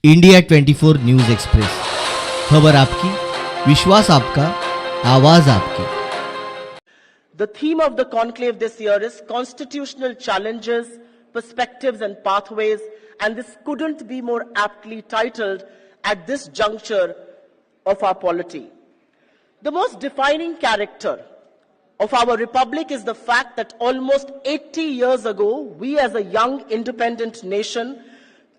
India 24 news express, खबर आपकी, विश्वास आपका, आवाज आपकी। The theme of the conclave this year is constitutional challenges, perspectives and pathways, and this couldn't be more aptly titled at this juncture of our polity. The most defining character of our republic is the fact that almost 80 years ago, we as a young independent nation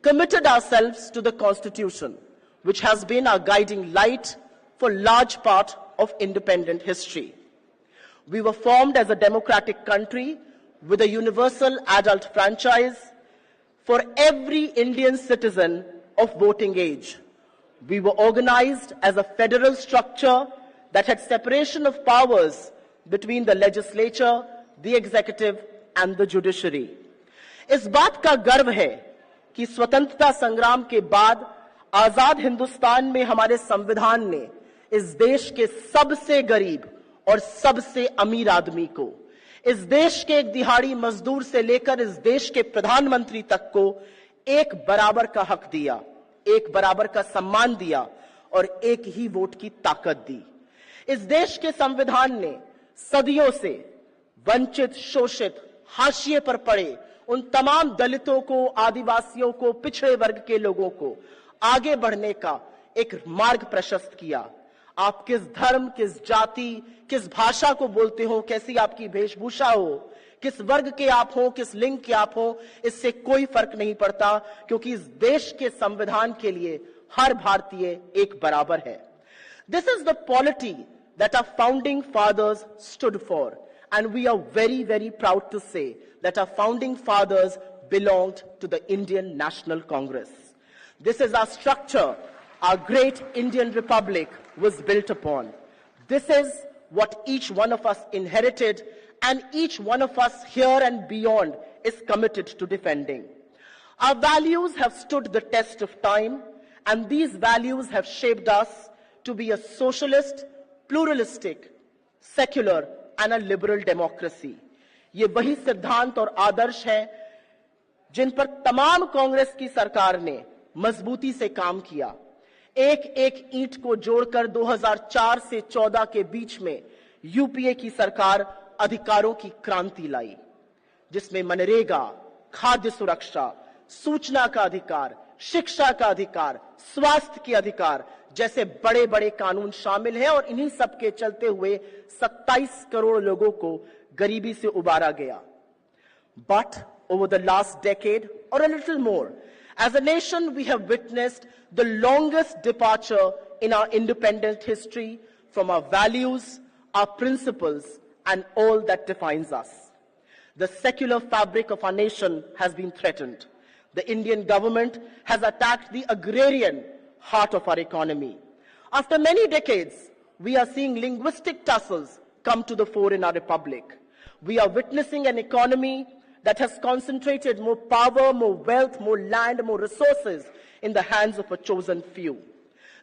committed ourselves to the Constitution, which has been our guiding light for large part of independent history. We were formed as a democratic country with a universal adult franchise for every Indian citizen of voting age. We were organized as a federal structure that had separation of powers between the legislature, the executive and the judiciary. इस बात का गर्व है कि स्वतंत्रता संग्राम के बाद आजाद हिंदुस्तान में हमारे संविधान ने इस देश के सबसे गरीब और सबसे अमीर आदमी को, इस देश के एक दिहाड़ी मजदूर से लेकर इस देश के प्रधानमंत्री तक को एक बराबर का हक दिया, एक बराबर का सम्मान दिया और एक ही वोट की ताकत दी। इस देश के संविधान ने सदियों से वंचित, शोषित, हाशिए पर पड़े उन तमाम दलितों को, आदिवासियों को, पिछड़े वर्ग के लोगों को आगे बढ़ने का एक मार्ग प्रशस्त किया। आप किस धर्म, किस जाति, किस भाषा को बोलते हो, कैसी आपकी वेशभूषा हो, किस वर्ग के आप हो, किस लिंग के आप हो, इससे कोई फर्क नहीं पड़ता, क्योंकि इस देश के संविधान के लिए हर भारतीय एक बराबर है। This is the polity that our founding fathers stood for, and we are very, very proud to say that our founding fathers belonged to the Indian National Congress. This is our structure our great Indian Republic was built upon. This is what each one of us inherited, and each one of us here and beyond is committed to defending. Our values have stood the test of time, and these values have shaped us to be a socialist, pluralistic, secular and a liberal democracy. ये वही सिद्धांत और आदर्श हैं जिन पर तमाम कांग्रेस की सरकार ने मजबूती से काम किया। एक एक ईंट को जोड़कर 2004 से 14 के बीच में यूपीए की सरकार अधिकारों की क्रांति लाई, जिसमें मनरेगा, खाद्य सुरक्षा, सूचना का अधिकार, शिक्षा का अधिकार, स्वास्थ्य के अधिकार जैसे बड़े बड़े कानून शामिल हैं, और इन्हीं सब के चलते हुए 27 करोड़ लोगों को गरीबी से उबारा गया। But over the last decade or a little more, as a nation we have witnessed the longest departure in our independent history from our values, our principles and all that defines us. The secular fabric of our nation has been threatened. The Indian government has attacked the agrarian heart of our economy. After many decades, we are seeing linguistic tussles come to the fore in our republic. We are witnessing an economy that has concentrated more power, more wealth, more land, more resources in the hands of a chosen few.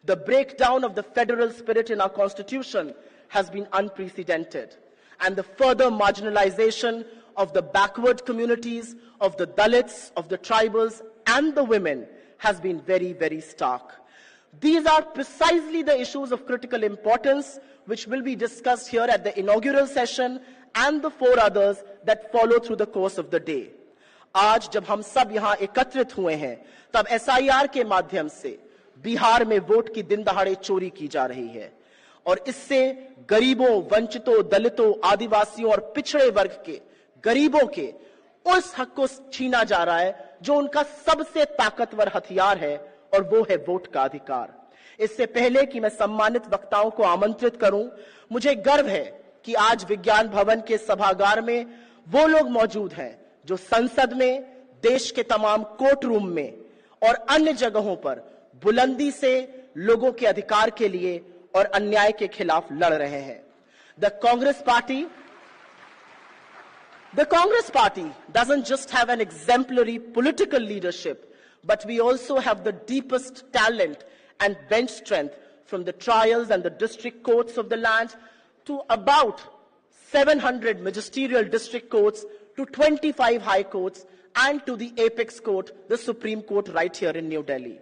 The breakdown of the federal spirit in our constitution has been unprecedented, and the further marginalization of the backward communities, of the Dalits, of the tribals and the women has been very, very stark. These are precisely the issues of critical importance which will be discussed here at the inaugural session and the 4 others that follow through the course of the day. आज जब हम सब यहाँ एकत्रित हुए हैं, तब SIR के माध्यम से बिहार में वोट की दिन दहाड़े चोरी की जा रही है, और इससे गरीबों, वंचितों, दलितों, आदिवासियों और पिछड़े वर्ग के गरीबों के उस हक को छीना जा रहा है जो उनका सबसे ताकतवर हथियार है, और वो है वोट का अधिकार। इससे पहले कि मैं सम्मानित वक्ताओं को आमंत्रित करूं, मुझे गर्व है कि आज विज्ञान भवन के सभागार में वो लोग मौजूद हैं जो संसद में, देश के तमाम कोर्ट रूम में और अन्य जगहों पर बुलंदी से लोगों के अधिकार के लिए और अन्याय के खिलाफ लड़ रहे हैं। The Congress Party doesn't just have an exemplary political leadership, but we also have the deepest talent and bench strength, from the trials and the district courts of the land to about 700 magisterial district courts to 25 high courts and to the apex court, the Supreme Court right here in New Delhi.